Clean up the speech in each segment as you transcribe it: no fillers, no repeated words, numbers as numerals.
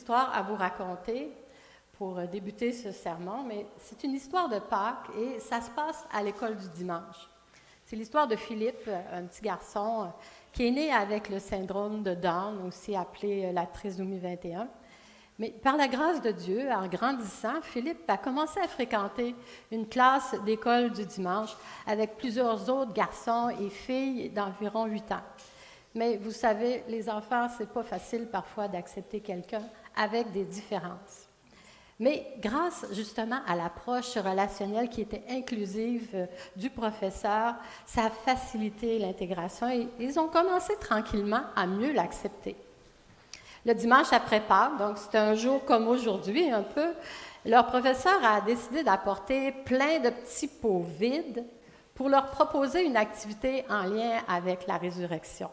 histoire à vous raconter pour débuter ce sermon, mais c'est une histoire de Pâques et ça se passe à l'école du dimanche. C'est l'histoire de Philippe, un petit garçon qui est né avec le syndrome de Down, aussi appelé la trisomie 21. Mais par la grâce de Dieu, en grandissant, Philippe a commencé à fréquenter une classe d'école du dimanche avec plusieurs autres garçons et filles d'environ 8 ans. Mais vous savez, les enfants, c'est pas facile parfois d'accepter quelqu'un avec des différences. Mais grâce justement à l'approche relationnelle qui était inclusive du professeur, ça a facilité l'intégration et ils ont commencé tranquillement à mieux l'accepter. Le dimanche après Pâques, donc c'était un jour comme aujourd'hui un peu, leur professeur a décidé d'apporter plein de petits pots vides pour leur proposer une activité en lien avec la résurrection.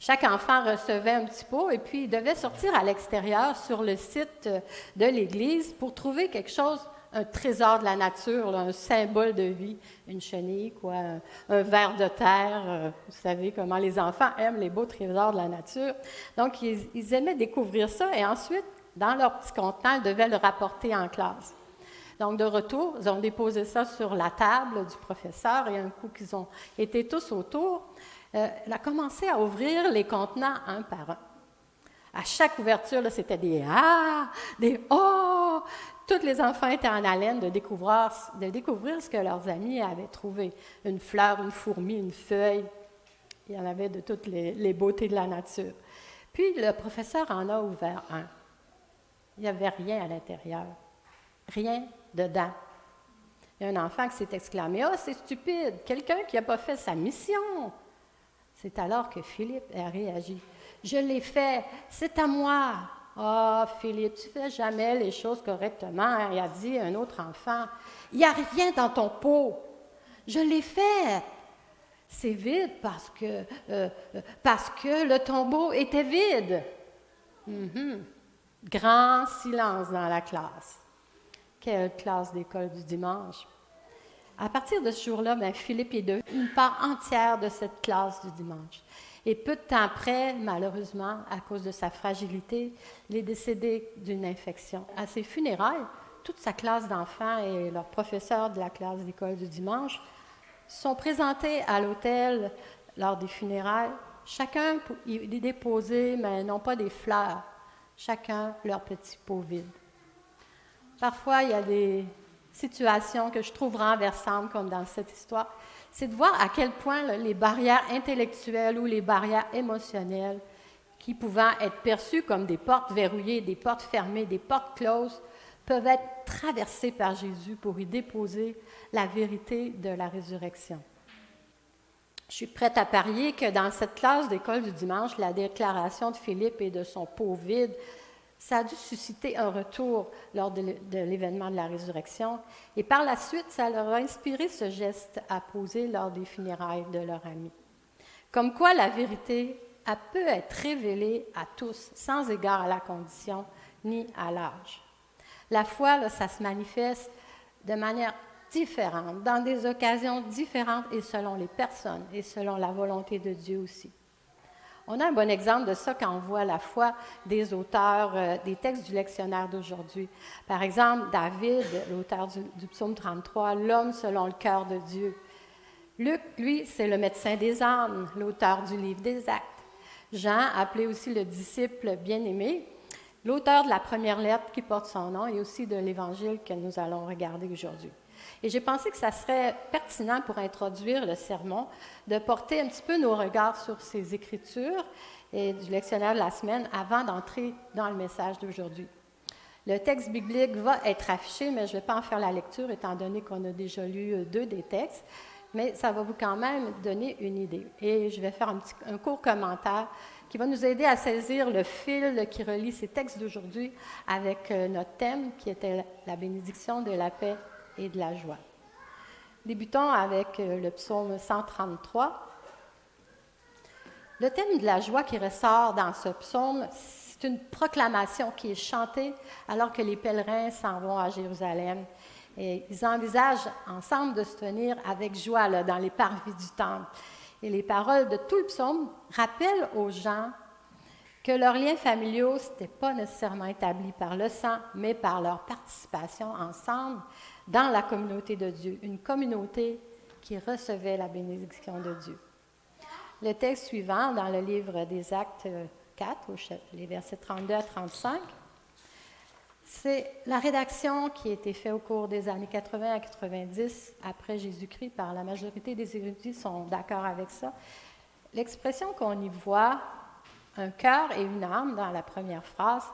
Chaque enfant recevait un petit pot et puis il devait sortir à l'extérieur sur le site de l'église pour trouver quelque chose, un trésor de la nature, là, un symbole de vie, une chenille, quoi, un ver de terre. Vous savez comment les enfants aiment les beaux trésors de la nature. Donc, ils aimaient découvrir ça et ensuite, dans leur petit contenant, ils devaient le rapporter en classe. Donc, de retour, ils ont déposé ça sur la table du professeur et un coup qu'ils ont été tous autour, elle a commencé à ouvrir les contenants un par un. À chaque ouverture, là, c'était des « ah », des « oh ». Tous les enfants étaient en haleine de découvrir ce que leurs amis avaient trouvé. Une fleur, une fourmi, une feuille. Il y en avait de toutes les beautés de la nature. Puis, le professeur en a ouvert un. Il n'y avait rien à l'intérieur. Rien dedans. Il y a un enfant qui s'est exclamé « Ah, c'est stupide! Quelqu'un qui n'a pas fait sa mission! » C'est alors que Philippe a réagi. « Je l'ai fait, c'est à moi. »« Ah, Philippe, tu ne fais jamais les choses correctement. » Il a dit un autre enfant. « Il n'y a rien dans ton pot. Je l'ai fait. C'est vide parce que le tombeau était vide. » Grand silence dans la classe. Quelle classe d'école du dimanche! À partir de ce jour-là, Philippe est devenu une part entière de cette classe du dimanche. Et peu de temps après, malheureusement, à cause de sa fragilité, il est décédé d'une infection. À ses funérailles, toute sa classe d'enfants et leurs professeurs de la classe d'école du dimanche sont présentés à l'autel lors des funérailles. Chacun y déposer, mais non pas des fleurs, chacun leur petit pot vide. Parfois, il y a des situation que je trouve renversante, comme dans cette histoire, c'est de voir à quel point là, les barrières intellectuelles ou les barrières émotionnelles, qui pouvant être perçues comme des portes verrouillées, des portes fermées, des portes closes, peuvent être traversées par Jésus pour y déposer la vérité de la résurrection. Je suis prête à parier que dans cette classe d'école du dimanche, la déclaration de Philippe et de son pot vide, ça a dû susciter un retour lors de l'événement de la résurrection. Et par la suite, ça leur a inspiré ce geste à poser lors des funérailles de leur ami. Comme quoi la vérité peut être révélée à tous, sans égard à la condition ni à l'âge. La foi, là, ça se manifeste de manière différente, dans des occasions différentes et selon les personnes et selon la volonté de Dieu aussi. On a un bon exemple de ça quand on voit la foi des auteurs des textes du lectionnaire d'aujourd'hui. Par exemple, David, l'auteur du psaume 33, « L'homme selon le cœur de Dieu ». Luc, lui, c'est le médecin des âmes, l'auteur du livre des Actes. Jean, appelé aussi le disciple bien-aimé, l'auteur de la première lettre qui porte son nom et aussi de l'Évangile que nous allons regarder aujourd'hui. Et j'ai pensé que ça serait pertinent pour introduire le sermon de porter un petit peu nos regards sur ces Écritures et du lectionnaire de la semaine avant d'entrer dans le message d'aujourd'hui. Le texte biblique va être affiché, mais je ne vais pas en faire la lecture étant donné qu'on a déjà lu 2 des textes, mais ça va vous quand même donner une idée. Et je vais faire un court commentaire qui va nous aider à saisir le fil qui relie ces textes d'aujourd'hui avec notre thème qui était la bénédiction de la paix et de la joie. Débutons avec le psaume 133. Le thème de la joie qui ressort dans ce psaume, c'est une proclamation qui est chantée alors que les pèlerins s'en vont à Jérusalem. Et ils envisagent ensemble de se tenir avec joie là, dans les parvis du temple. Et les paroles de tout le psaume rappellent aux gens que leurs liens familiaux n'étaient pas nécessairement établis par le sang, mais par leur participation ensemble dans la communauté de Dieu, une communauté qui recevait la bénédiction de Dieu. Le texte suivant, dans le livre des Actes 4, les versets 32 à 35, c'est la rédaction qui a été faite au cours des années 80 à 90 après Jésus-Christ, par la majorité des érudits sont d'accord avec ça. L'expression qu'on y voit, un cœur et une âme dans la première phrase,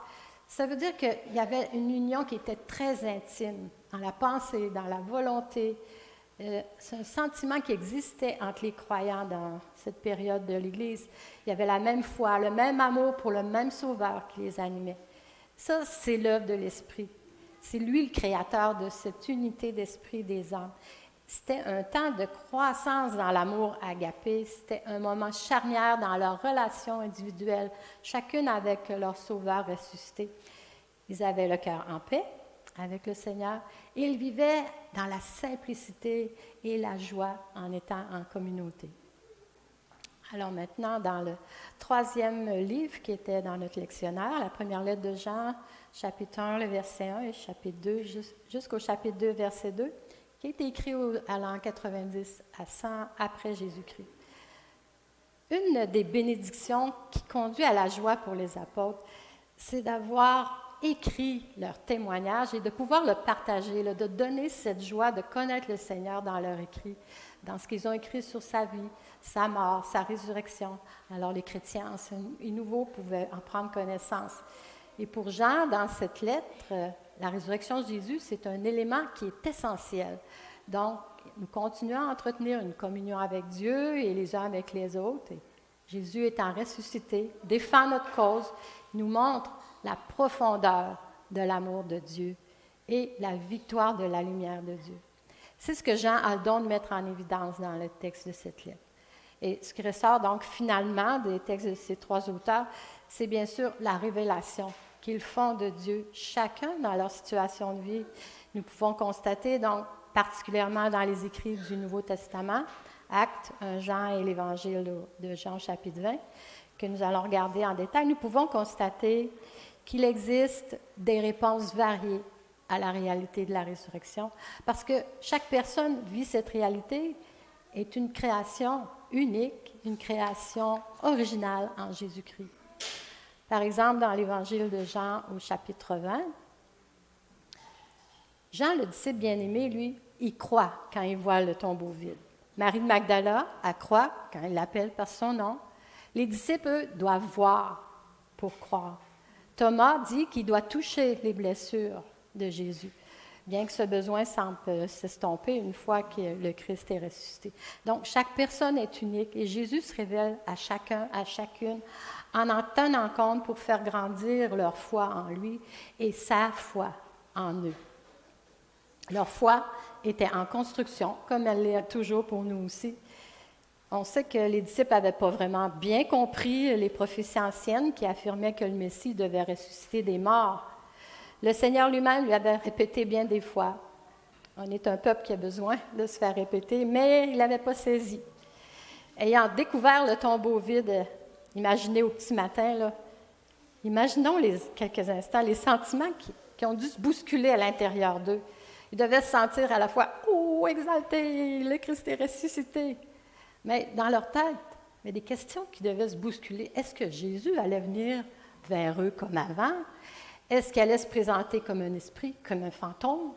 ça veut dire qu'il y avait une union qui était très intime dans la pensée, dans la volonté. C'est un sentiment qui existait entre les croyants dans cette période de l'Église. Il y avait la même foi, le même amour pour le même Sauveur qui les animait. Ça, c'est l'œuvre de l'Esprit. C'est lui le créateur de cette unité d'esprit des âmes. C'était un temps de croissance dans l'amour agapé. C'était un moment charnière dans leur relation individuelle, chacune avec leur Sauveur ressuscité. Ils avaient le cœur en paix avec le Seigneur et ils vivaient dans la simplicité et la joie en étant en communauté. Alors maintenant, dans le troisième livre qui était dans notre lectionnaire, la première lettre de Jean, chapitre 1, le verset 1 et chapitre 2, jusqu'au chapitre 2, verset 2, qui a été écrit à l'an 90 à 100 après Jésus-Christ. Une des bénédictions qui conduit à la joie pour les apôtres, c'est d'avoir écrit leur témoignage et de pouvoir le partager, de donner cette joie de connaître le Seigneur dans leur écrit, dans ce qu'ils ont écrit sur sa vie, sa mort, sa résurrection. Alors les chrétiens anciens et nouveaux pouvaient en prendre connaissance. Et pour Jean, dans cette lettre, la résurrection de Jésus, c'est un élément qui est essentiel. Donc, nous continuons à entretenir une communion avec Dieu et les uns avec les autres. Et Jésus étant ressuscité, défend notre cause, nous montre la profondeur de l'amour de Dieu et la victoire de la lumière de Dieu. C'est ce que Jean a le don de mettre en évidence dans le texte de cette lettre. Et ce qui ressort donc finalement des textes de ces trois auteurs, c'est bien sûr la révélation qu'ils font de Dieu, chacun dans leur situation de vie. Nous pouvons constater donc particulièrement dans les écrits du Nouveau Testament, Actes, 1 Jean et l'Évangile de Jean chapitre 20, que nous allons regarder en détail, nous pouvons constater qu'il existe des réponses variées à la réalité de la résurrection, parce que chaque personne vit cette réalité, est une création unique, une création originale en Jésus-Christ. Par exemple, dans l'Évangile de Jean au chapitre 20, Jean, le disciple bien-aimé, lui, il croit quand il voit le tombeau vide. Marie de Magdala, elle croit quand il l'appelle par son nom. Les disciples, eux, doivent voir pour croire. Thomas dit qu'il doit toucher les blessures de Jésus, bien que ce besoin semble s'estomper une fois que le Christ est ressuscité. Donc, chaque personne est unique et Jésus se révèle à chacun, à chacune, en tenant compte pour faire grandir leur foi en lui et sa foi en eux. Leur foi était en construction, comme elle l'est toujours pour nous aussi. On sait que les disciples n'avaient pas vraiment bien compris les prophéties anciennes qui affirmaient que le Messie devait ressusciter des morts. Le Seigneur lui-même lui avait répété bien des fois. On est un peuple qui a besoin de se faire répéter, mais il n'avait pas saisi. Ayant découvert le tombeau vide, imaginez au petit matin, là, imaginons quelques instants les sentiments qui ont dû se bousculer à l'intérieur d'eux. Ils devaient se sentir à la fois « Oh, exalté, le Christ est ressuscité !» Mais dans leur tête, il y a des questions qui devaient se bousculer. Est-ce que Jésus allait venir vers eux comme avant? Est-ce qu'il allait se présenter comme un esprit, comme un fantôme?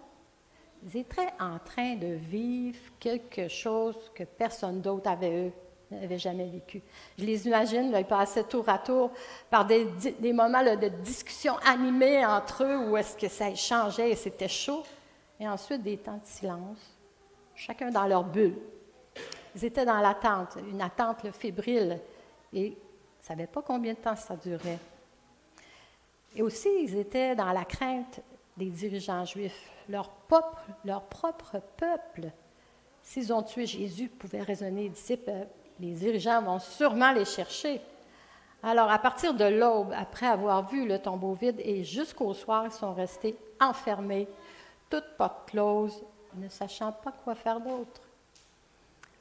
Ils étaient en train de vivre quelque chose que personne d'autre n'avait jamais vécu. Je les imagine, là, ils passaient tour à tour par des moments là, de discussion animée entre eux où est-ce que ça échangeait et c'était chaud. Et ensuite, des temps de silence, chacun dans leur bulle. Ils étaient dans l'attente, une attente là, fébrile, et ils ne savaient pas combien de temps ça durait. Et aussi, ils étaient dans la crainte des dirigeants juifs. Leur propre peuple, s'ils ont tué Jésus, pouvaient raisonner, les disciples, les dirigeants vont sûrement les chercher. Alors, à partir de l'aube, après avoir vu le tombeau vide, et jusqu'au soir, ils sont restés enfermés, toutes portes closes, ne sachant pas quoi faire d'autre.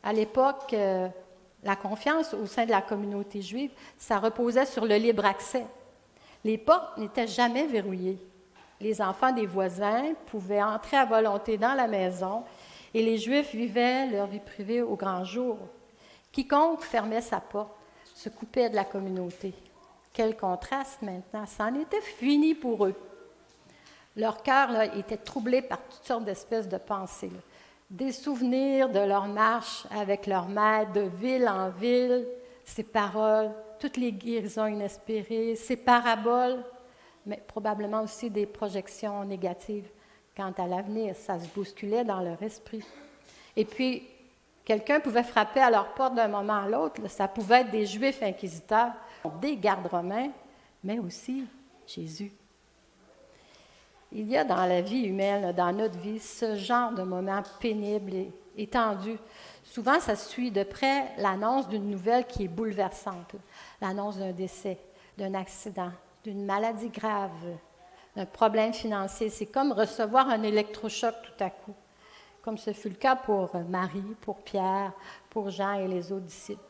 À l'époque, La confiance au sein de la communauté juive, ça reposait sur le libre accès. Les portes n'étaient jamais verrouillées. Les enfants des voisins pouvaient entrer à volonté dans la maison et les Juifs vivaient leur vie privée au grand jour. Quiconque fermait sa porte se coupait de la communauté. Quel contraste maintenant! Ça en était fini pour eux. Leur cœur était troublé par toutes sortes d'espèces de pensées. Des souvenirs de leur marche avec leur maître, de ville en ville, ses paroles, toutes les guérisons inespérées, ses paraboles, mais probablement aussi des projections négatives quant à l'avenir. Ça se bousculait dans leur esprit. Et puis, quelqu'un pouvait frapper à leur porte d'un moment à l'autre. Ça pouvait être des Juifs inquisiteurs, des gardes romains, mais aussi Jésus. Il y a dans la vie humaine, dans notre vie, ce genre de moments pénibles et tendus. Souvent, ça suit de près l'annonce d'une nouvelle qui est bouleversante. L'annonce d'un décès, d'un accident, d'une maladie grave, d'un problème financier. C'est comme recevoir un électrochoc tout à coup, comme ce fut le cas pour Marie, pour Pierre, pour Jean et les autres disciples.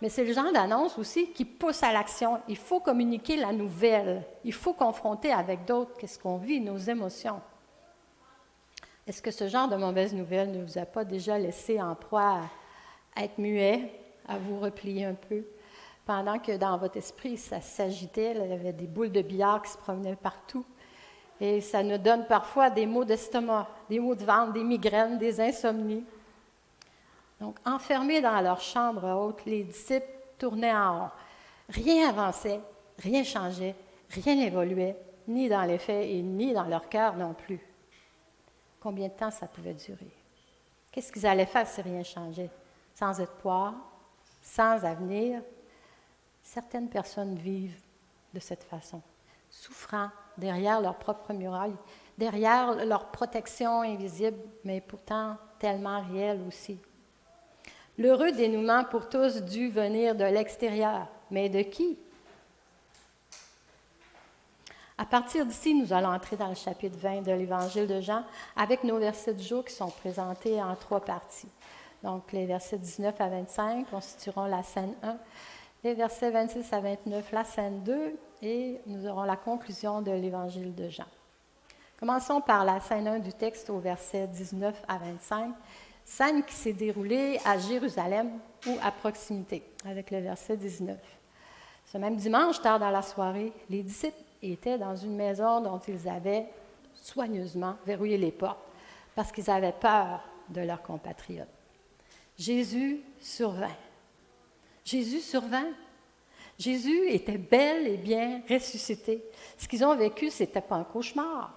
Mais c'est le genre d'annonce aussi qui pousse à l'action. Il faut communiquer la nouvelle. Il faut confronter avec d'autres qu'est-ce qu'on vit, nos émotions. Est-ce que ce genre de mauvaise nouvelle ne vous a pas déjà laissé en proie à être muet, à vous replier un peu, pendant que dans votre esprit, ça s'agitait, il y avait des boules de billard qui se promenaient partout. Et ça nous donne parfois des maux d'estomac, des maux de ventre, des migraines, des insomnies. Donc, enfermés dans leur chambre haute, les disciples tournaient en rond. Rien avançait, rien changeait, rien n'évoluait, ni dans les faits et ni dans leur cœur non plus. Combien de temps ça pouvait durer? Qu'est-ce qu'ils allaient faire si rien changeait? Sans espoir, sans avenir? Certaines personnes vivent de cette façon, souffrant derrière leur propre muraille, derrière leur protection invisible, mais pourtant tellement réelle aussi. L'heureux dénouement pour tous dut venir de l'extérieur. Mais de qui? À partir d'ici, nous allons entrer dans le chapitre 20 de l'Évangile de Jean avec nos versets du jour qui sont présentés en 3 parties. Donc, les versets 19 à 25 constitueront la scène 1, les versets 26 à 29, la scène 2, et nous aurons la conclusion de l'Évangile de Jean. Commençons par la scène 1 du texte au verset 19 à 25. Scène qui s'est déroulée à Jérusalem ou à proximité, avec le verset 19. Ce même dimanche, tard dans la soirée, les disciples étaient dans une maison dont ils avaient soigneusement verrouillé les portes parce qu'ils avaient peur de leurs compatriotes. Jésus survint. Jésus survint. Jésus était bel et bien ressuscité. Ce qu'ils ont vécu, ce n'était pas un cauchemar.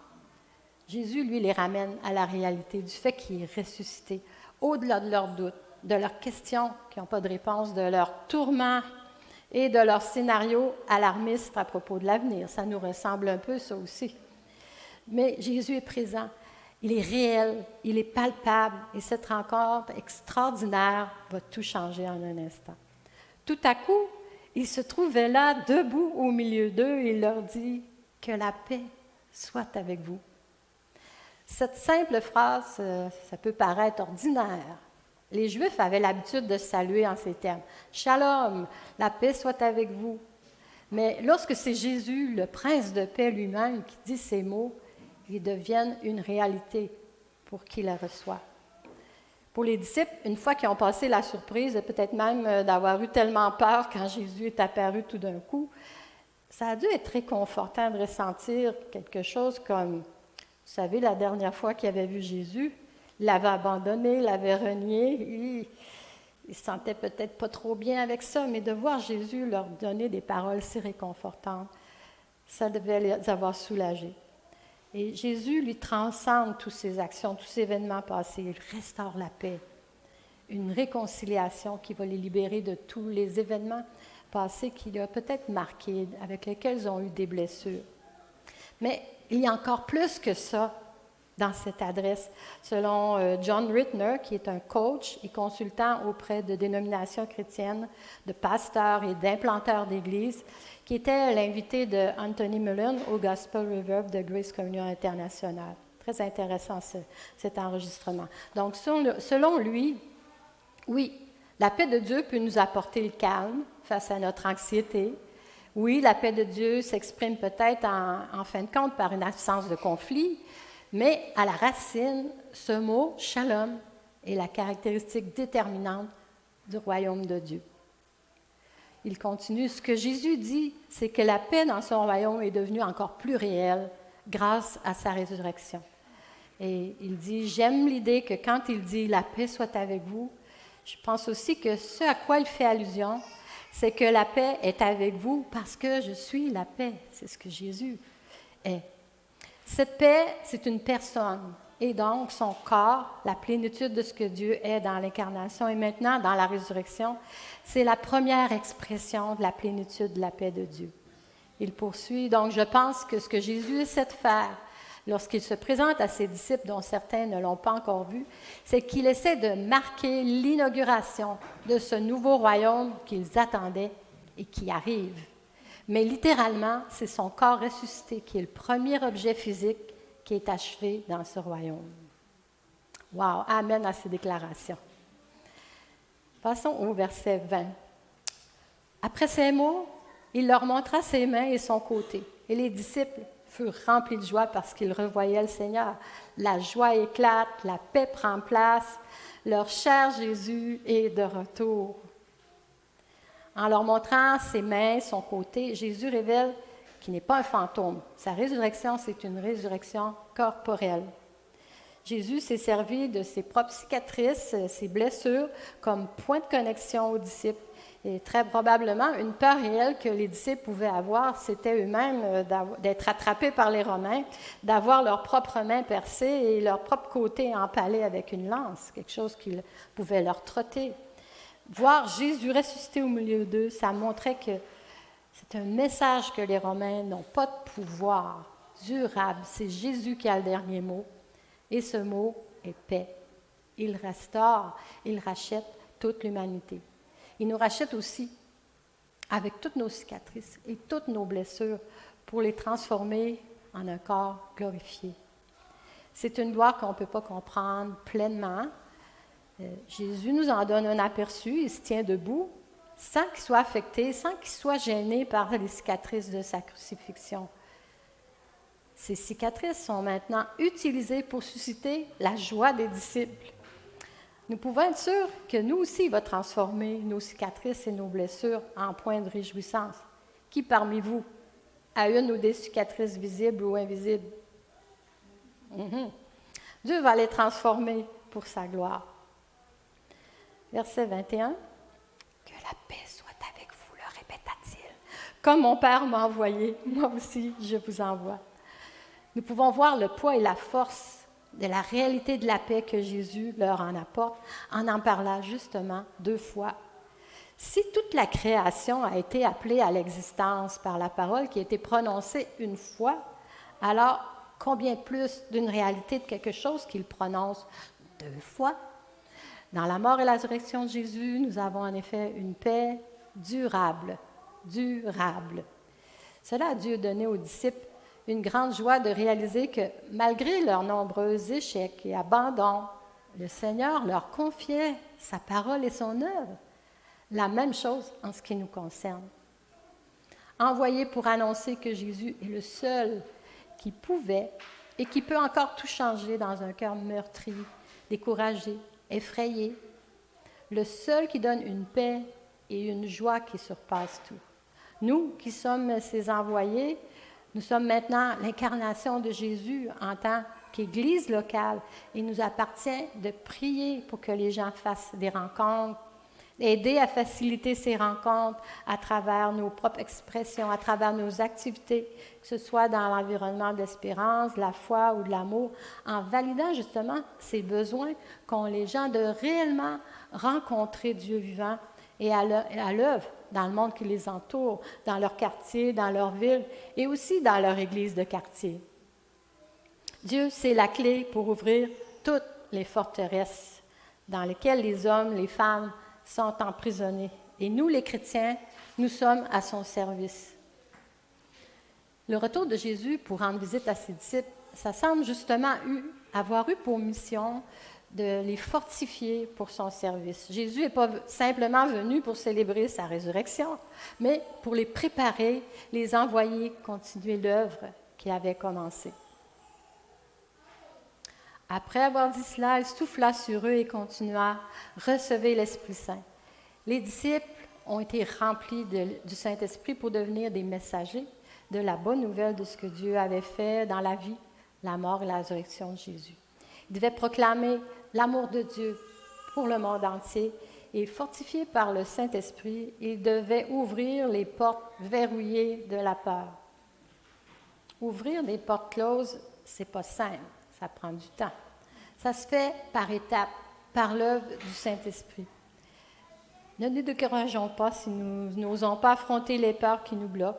Jésus, lui, les ramène à la réalité du fait qu'il est ressuscité, au-delà de leurs doutes, de leurs questions qui n'ont pas de réponse, de leurs tourments et de leurs scénarios alarmistes à propos de l'avenir. Ça nous ressemble un peu, ça aussi. Mais Jésus est présent, il est réel, il est palpable, et cette rencontre extraordinaire va tout changer en un instant. Tout à coup, il se trouvait là, debout au milieu d'eux, et il leur dit « Que la paix soit avec vous ». Cette simple phrase, ça peut paraître ordinaire. Les Juifs avaient l'habitude de saluer en ces termes. « Shalom, la paix soit avec vous ». Mais lorsque c'est Jésus, le prince de paix lui-même, qui dit ces mots, ils deviennent une réalité pour qui la reçoit. Pour les disciples, une fois qu'ils ont passé la surprise, et peut-être même d'avoir eu tellement peur quand Jésus est apparu tout d'un coup, ça a dû être réconfortant de ressentir quelque chose comme... Vous savez, la dernière fois qu'il avait vu Jésus, il l'avait abandonné, il l'avait renié. Il se sentait peut-être pas trop bien avec ça, mais de voir Jésus leur donner des paroles si réconfortantes, ça devait les avoir soulagés. Et Jésus lui transcende toutes ses actions, tous ces événements passés. Il restaure la paix, une réconciliation qui va les libérer de tous les événements passés qu'il a peut-être marqués, avec lesquels ils ont eu des blessures. Mais il y a encore plus que ça dans cette adresse. Selon John Ritner, qui est un coach et consultant auprès de dénominations chrétiennes, de pasteurs et d'implanteurs d'églises, qui était l'invité de Anthony Mullen au Gospel Reverb de Grace Communion International. Très intéressant cet enregistrement. Donc, selon lui, oui, La paix de Dieu peut nous apporter le calme face à notre anxiété. Oui, la paix de Dieu s'exprime peut-être en fin de compte par une absence de conflit, mais à la racine, ce mot, shalom, est la caractéristique déterminante du royaume de Dieu. Il continue, ce que Jésus dit, c'est que la paix dans son royaume est devenue encore plus réelle grâce à sa résurrection. Et il dit, j'aime l'idée que quand il dit « la paix soit avec vous », je pense aussi que ce à quoi il fait allusion, c'est que la paix est avec vous parce que je suis la paix. C'est ce que Jésus est. Cette paix, c'est une personne. Et donc, son corps, la plénitude de ce que Dieu est dans l'incarnation et maintenant dans la résurrection, c'est la première expression de la plénitude de la paix de Dieu. Il poursuit. Donc, je pense que ce que Jésus essaie de faire lorsqu'il se présente à ses disciples, dont certains ne l'ont pas encore vu, c'est qu'il essaie de marquer l'inauguration de ce nouveau royaume qu'ils attendaient et qui arrive. Mais littéralement, c'est son corps ressuscité qui est le premier objet physique qui est achevé dans ce royaume. Wow! Amen à ces déclarations. Passons au verset 20. Après ces mots, il leur montra ses mains et son côté. Et les disciples furent remplis de joie parce qu'ils revoyaient le Seigneur. La joie éclate, la paix prend place, leur cher Jésus est de retour. En leur montrant ses mains, son côté, Jésus révèle qu'il n'est pas un fantôme. Sa résurrection, c'est une résurrection corporelle. Jésus s'est servi de ses propres cicatrices, ses blessures, comme point de connexion aux disciples. Et très probablement, une peur réelle que les disciples pouvaient avoir, c'était eux-mêmes d'être attrapés par les Romains, d'avoir leurs propres mains percées et leur propre côté empalé avec une lance, quelque chose qui pouvait leur trotter. Voir Jésus ressuscité au milieu d'eux, ça montrait que c'est un message que les Romains n'ont pas de pouvoir durable. C'est Jésus qui a le dernier mot. Et ce mot est paix. Il restaure, il rachète toute l'humanité. Il nous rachète aussi avec toutes nos cicatrices et toutes nos blessures pour les transformer en un corps glorifié. C'est une gloire qu'on ne peut pas comprendre pleinement. Jésus nous en donne un aperçu, il se tient debout, sans qu'il soit affecté, sans qu'il soit gêné par les cicatrices de sa crucifixion. Ces cicatrices sont maintenant utilisées pour susciter la joie des disciples. Nous pouvons être sûrs que nous aussi, il va transformer nos cicatrices et nos blessures en points de réjouissance. Qui parmi vous a une ou des cicatrices visibles ou invisibles? Dieu va les transformer pour sa gloire. Verset 21. Que la paix soit avec vous, le répéta-t-il. Comme mon Père m'a envoyé, moi aussi, je vous envoie. Nous pouvons voir le poids et la force de la réalité de la paix que Jésus leur en apporte en parlant justement 2 fois. Si toute la création a été appelée à l'existence par la parole qui a été prononcée une fois, alors combien plus d'une réalité de quelque chose qu'il prononce 2 fois? Dans la mort et la résurrection de Jésus, nous avons en effet une paix durable, durable. Cela a Dieu donné aux disciples une grande joie de réaliser que malgré leurs nombreux échecs et abandons, le Seigneur leur confiait sa parole et son œuvre. La même chose en ce qui nous concerne. Envoyé pour annoncer que Jésus est le seul qui pouvait et qui peut encore tout changer dans un cœur meurtri, découragé, effrayé. Le seul qui donne une paix et une joie qui surpassent tout. Nous qui sommes ses envoyés, nous sommes maintenant l'incarnation de Jésus en tant qu'Église locale. Il nous appartient de prier pour que les gens fassent des rencontres, aider à faciliter ces rencontres à travers nos propres expressions, à travers nos activités, que ce soit dans l'environnement de l'espérance, de la foi ou de l'amour, en validant justement ces besoins qu'ont les gens de réellement rencontrer Dieu vivant et à l'œuvre dans le monde qui les entoure, dans leur quartier, dans leur ville et aussi dans leur église de quartier. Dieu, c'est la clé pour ouvrir toutes les forteresses dans lesquelles les hommes, les femmes sont emprisonnés. Et nous, les chrétiens, nous sommes à son service. Le retour de Jésus pour rendre visite à ses disciples, ça semble justement avoir eu pour mission de les fortifier pour son service. Jésus n'est pas simplement venu pour célébrer sa résurrection, mais pour les préparer, les envoyer continuer l'œuvre qui avait commencé. Après avoir dit cela, il souffla sur eux et continua, « Recevez l'Esprit Saint. » Les disciples ont été remplis du Saint-Esprit pour devenir des messagers de la bonne nouvelle de ce que Dieu avait fait dans la vie, la mort et la résurrection de Jésus. Ils devaient proclamer l'amour de Dieu pour le monde entier et fortifiés par le Saint-Esprit, ils devaient ouvrir les portes verrouillées de la peur. Ouvrir des portes closes, c'est pas simple, ça prend du temps. Ça se fait par étapes, par l'œuvre du Saint-Esprit. Ne nous décourageons pas si nous n'osons pas affronter les peurs qui nous bloquent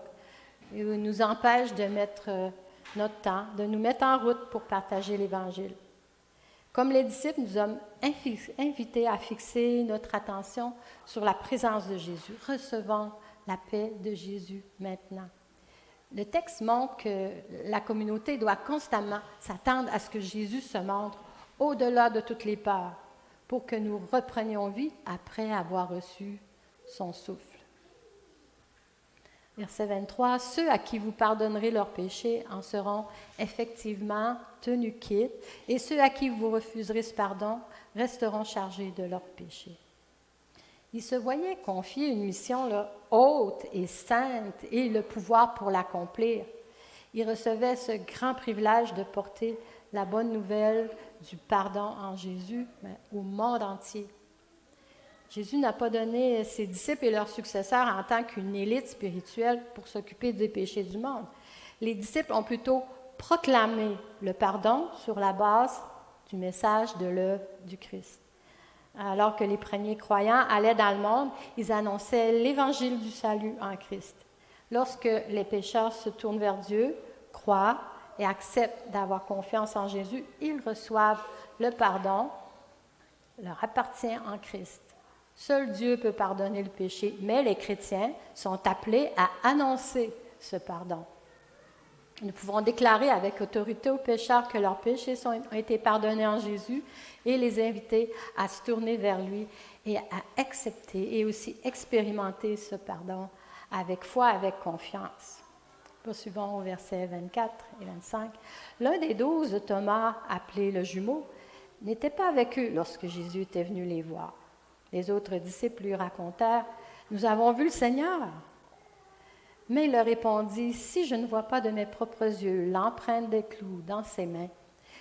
et nous empêchent de mettre notre temps, de nous mettre en route pour partager l'Évangile. Comme les disciples, nous sommes invités à fixer notre attention sur la présence de Jésus. Recevons la paix de Jésus maintenant. Le texte montre que la communauté doit constamment s'attendre à ce que Jésus se montre au-delà de toutes les peurs pour que nous reprenions vie après avoir reçu son souffle. Verset 23, « Ceux à qui vous pardonnerez leurs péchés en seront effectivement tenus quittes, et ceux à qui vous refuserez ce pardon resteront chargés de leurs péchés. » Il se voyait confier une mission haute et sainte et le pouvoir pour l'accomplir. Il recevait ce grand privilège de porter la bonne nouvelle du pardon en Jésus au monde entier. Jésus n'a pas donné ses disciples et leurs successeurs en tant qu'une élite spirituelle pour s'occuper des péchés du monde. Les disciples ont plutôt proclamé le pardon sur la base du message de l'œuvre du Christ. Alors que les premiers croyants allaient dans le monde, ils annonçaient l'évangile du salut en Christ. Lorsque les pécheurs se tournent vers Dieu, croient et acceptent d'avoir confiance en Jésus, ils reçoivent le pardon, leur appartient en Christ. Seul Dieu peut pardonner le péché, mais les chrétiens sont appelés à annoncer ce pardon. Nous pouvons déclarer avec autorité aux pécheurs que leurs péchés ont été pardonnés en Jésus et les inviter à se tourner vers lui et à accepter et aussi expérimenter ce pardon avec foi, avec confiance. Poursuivons au verset 24 et 25. L'un des 12, Thomas, appelé le jumeau, n'était pas avec eux lorsque Jésus était venu les voir. Les autres disciples lui racontèrent, « Nous avons vu le Seigneur. » Mais il leur répondit, « Si je ne vois pas de mes propres yeux l'empreinte des clous dans ses mains,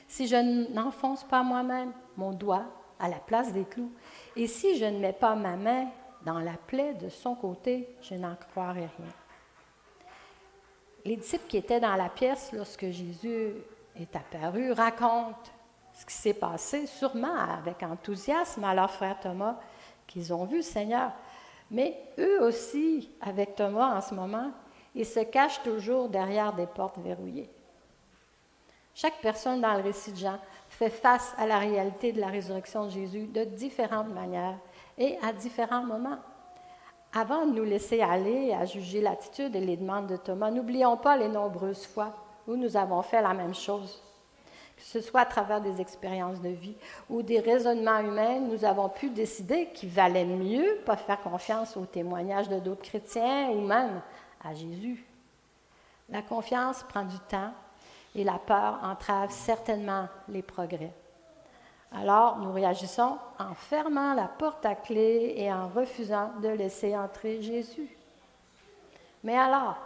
si je n'enfonce pas moi-même mon doigt à la place des clous, et si je ne mets pas ma main dans la plaie de son côté, je n'en croirai rien. » Les disciples qui étaient dans la pièce lorsque Jésus est apparu racontent ce qui s'est passé, sûrement avec enthousiasme à leur frère Thomas, qu'ils ont vu le Seigneur. Mais eux aussi, avec Thomas en ce moment, ils se cachent toujours derrière des portes verrouillées. Chaque personne dans le récit de Jean fait face à la réalité de la résurrection de Jésus de différentes manières et à différents moments. Avant de nous laisser aller à juger l'attitude et les demandes de Thomas, n'oublions pas les nombreuses fois où nous avons fait la même chose. Que ce soit à travers des expériences de vie ou des raisonnements humains, nous avons pu décider qu'il valait mieux pas faire confiance aux témoignages de d'autres chrétiens ou même à Jésus. La confiance prend du temps et la peur entrave certainement les progrès. Alors, nous réagissons en fermant la porte à clé et en refusant de laisser entrer Jésus. Mais alors,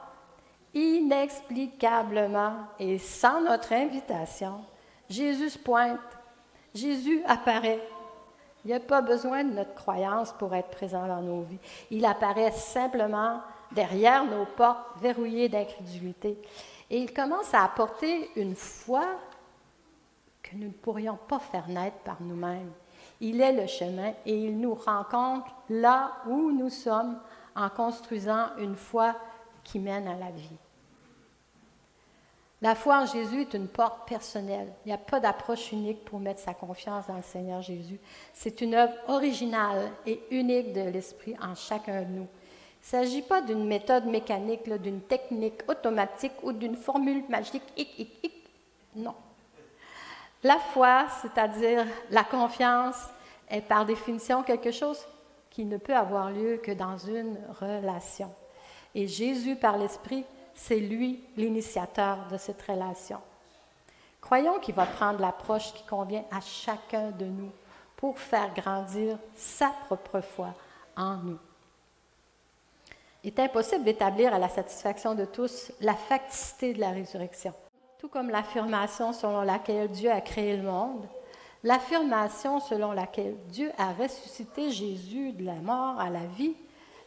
inexplicablement et sans notre invitation, Jésus se pointe, Jésus apparaît. Il n'y a pas besoin de notre croyance pour être présent dans nos vies. Il apparaît simplement derrière nos portes verrouillées d'incrédulité. Et il commence à apporter une foi que nous ne pourrions pas faire naître par nous-mêmes. Il est le chemin et il nous rencontre là où nous sommes en construisant une foi qui mène à la vie. La foi en Jésus est une porte personnelle. Il n'y a pas d'approche unique pour mettre sa confiance dans le Seigneur Jésus. C'est une œuvre originale et unique de l'Esprit en chacun de nous. Il ne s'agit pas d'une méthode mécanique, d'une technique automatique ou d'une formule magique. Non. La foi, c'est-à-dire la confiance, est par définition quelque chose qui ne peut avoir lieu que dans une relation. Et Jésus, par l'Esprit, c'est lui l'initiateur de cette relation. Croyons qu'il va prendre l'approche qui convient à chacun de nous pour faire grandir sa propre foi en nous. Il est impossible d'établir à la satisfaction de tous la facticité de la résurrection. Tout comme l'affirmation selon laquelle Dieu a créé le monde, l'affirmation selon laquelle Dieu a ressuscité Jésus de la mort à la vie,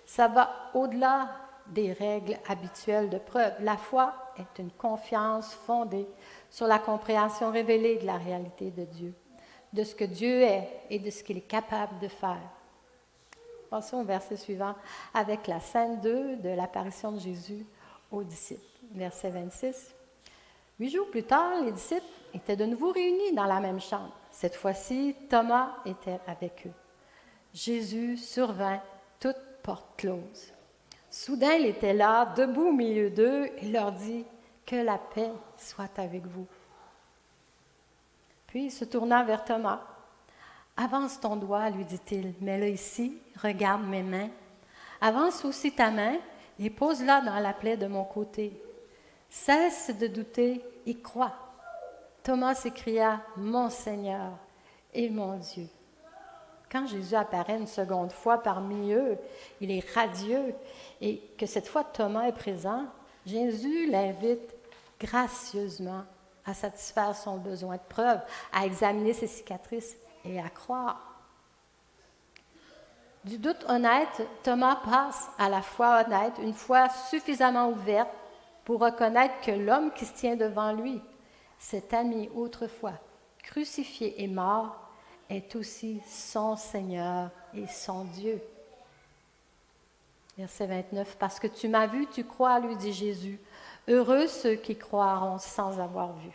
ça va au-delà des règles habituelles de preuve. La foi est une confiance fondée sur la compréhension révélée de la réalité de Dieu, de ce que Dieu est et de ce qu'il est capable de faire. Passons au verset suivant avec la scène 2 de l'apparition de Jésus aux disciples. Verset 26. 8 jours plus tard, les disciples étaient de nouveau réunis dans la même chambre. Cette fois-ci, Thomas était avec eux. Jésus survint, toute porte close. Soudain, il était là, debout au milieu d'eux, et leur dit « Que la paix soit avec vous. » Puis, se tournant vers Thomas, « Avance ton doigt, lui dit-il, mets-le ici, regarde mes mains. Avance aussi ta main et pose-la dans la plaie de mon côté. Cesse de douter et crois. » Thomas s'écria, « Mon Seigneur et mon Dieu. » Quand Jésus apparaît une seconde fois parmi eux, il est radieux et que cette fois Thomas est présent, Jésus l'invite gracieusement à satisfaire son besoin de preuve, à examiner ses cicatrices et à croire. Du doute honnête, Thomas passe à la foi honnête, une foi suffisamment ouverte pour reconnaître que l'homme qui se tient devant lui, cet ami autrefois crucifié et mort, est aussi son Seigneur et son Dieu. Verset 29, « Parce que tu m'as vu, tu crois, lui dit Jésus. Heureux ceux qui croiront sans avoir vu. »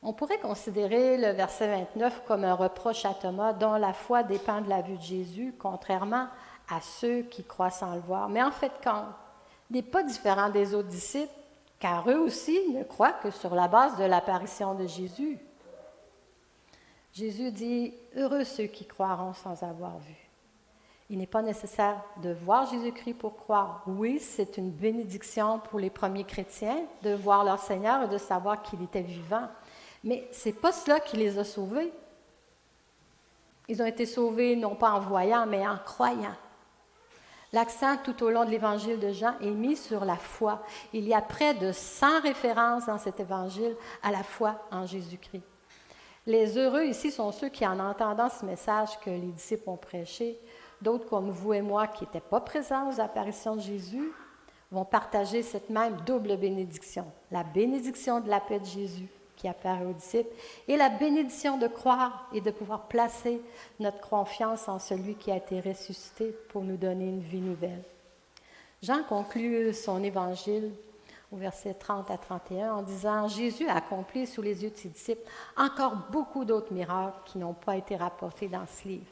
On pourrait considérer le verset 29 comme un reproche à Thomas dont la foi dépend de la vue de Jésus, contrairement à ceux qui croient sans le voir. Mais en fait, il n'est pas différent des autres disciples, car eux aussi ne croient que sur la base de l'apparition de Jésus. Jésus dit « Heureux ceux qui croiront sans avoir vu. » Il n'est pas nécessaire de voir Jésus-Christ pour croire. Oui, c'est une bénédiction pour les premiers chrétiens de voir leur Seigneur et de savoir qu'il était vivant. Mais ce n'est pas cela qui les a sauvés. Ils ont été sauvés non pas en voyant, mais en croyant. L'accent tout au long de l'évangile de Jean est mis sur la foi. Il y a près de 100 références dans cet évangile à la foi en Jésus-Christ. Les heureux ici sont ceux qui, en entendant ce message que les disciples ont prêché, d'autres comme vous et moi qui n'étaient pas présents aux apparitions de Jésus, vont partager cette même double bénédiction. La bénédiction de la paix de Jésus qui apparaît aux disciples et la bénédiction de croire et de pouvoir placer notre confiance en celui qui a été ressuscité pour nous donner une vie nouvelle. Jean conclut son évangile au verset 30 à 31 en disant « Jésus a accompli sous les yeux de ses disciples encore beaucoup d'autres miracles qui n'ont pas été rapportés dans ce livre.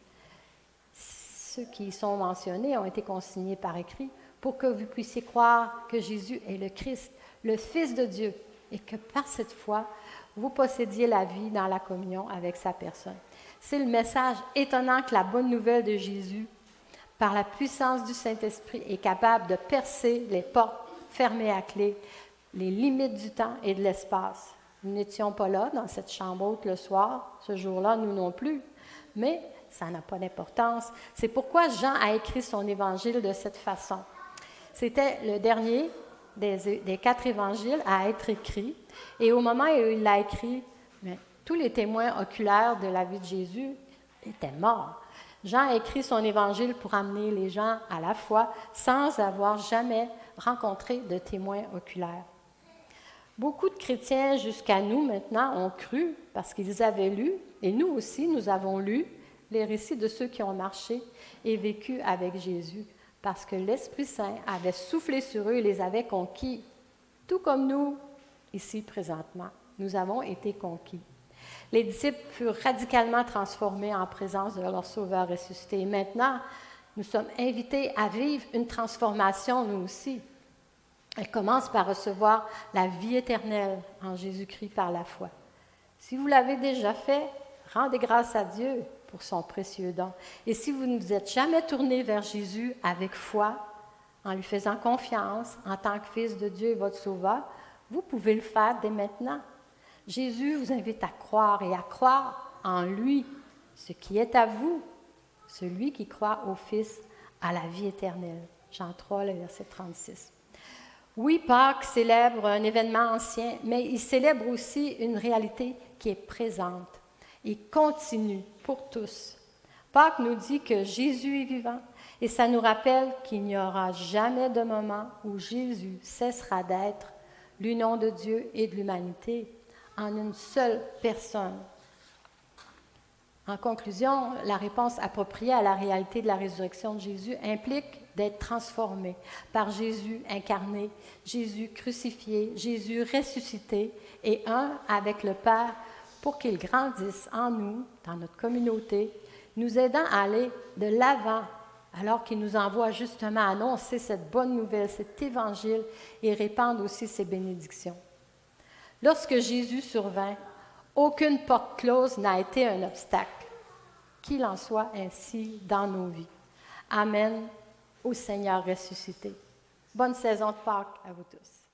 Ceux qui y sont mentionnés ont été consignés par écrit pour que vous puissiez croire que Jésus est le Christ, le Fils de Dieu, et que par cette foi, vous possédiez la vie dans la communion avec sa personne. » C'est le message étonnant que la bonne nouvelle de Jésus, par la puissance du Saint-Esprit, est capable de percer les portes fermées à clé, les limites du temps et de l'espace. Nous n'étions pas là dans cette chambre haute le soir, ce jour-là, nous non plus, mais ça n'a pas d'importance. C'est pourquoi Jean a écrit son évangile de cette façon. C'était le dernier des 4 évangiles à être écrit, et au moment où il l'a écrit, tous les témoins oculaires de la vie de Jésus étaient morts. Jean a écrit son évangile pour amener les gens à la foi sans avoir jamais rencontré de témoins oculaires. Beaucoup de chrétiens jusqu'à nous maintenant ont cru parce qu'ils avaient lu, et nous aussi nous avons lu, les récits de ceux qui ont marché et vécu avec Jésus parce que l'Esprit Saint avait soufflé sur eux et les avait conquis, tout comme nous ici présentement. Nous avons été conquis. Les disciples furent radicalement transformés en présence de leur Sauveur ressuscité. Et maintenant, nous sommes invités à vivre une transformation, nous aussi. Elle commence par recevoir la vie éternelle en Jésus-Christ par la foi. Si vous l'avez déjà fait, rendez grâce à Dieu pour son précieux don. Et si vous ne vous êtes jamais tourné vers Jésus avec foi, en lui faisant confiance en tant que Fils de Dieu et votre Sauveur, vous pouvez le faire dès maintenant. Jésus vous invite à croire et à croire en lui, ce qui est à vous, celui qui croit au Fils à la vie éternelle. Jean 3, le verset 36. Oui, Pâques célèbre un événement ancien, mais il célèbre aussi une réalité qui est présente et continue pour tous. Pâques nous dit que Jésus est vivant et ça nous rappelle qu'il n'y aura jamais de moment où Jésus cessera d'être l'union de Dieu et de l'humanité en une seule personne. En conclusion, la réponse appropriée à la réalité de la résurrection de Jésus implique d'être transformé par Jésus incarné, Jésus crucifié, Jésus ressuscité et un avec le Père pour qu'il grandisse en nous, dans notre communauté, nous aidant à aller de l'avant alors qu'il nous envoie justement annoncer cette bonne nouvelle, cet évangile et répandre aussi ses bénédictions. Lorsque Jésus survint, aucune porte close n'a été un obstacle. Qu'il en soit ainsi dans nos vies. Amen au Seigneur ressuscité. Bonne saison de Pâques à vous tous.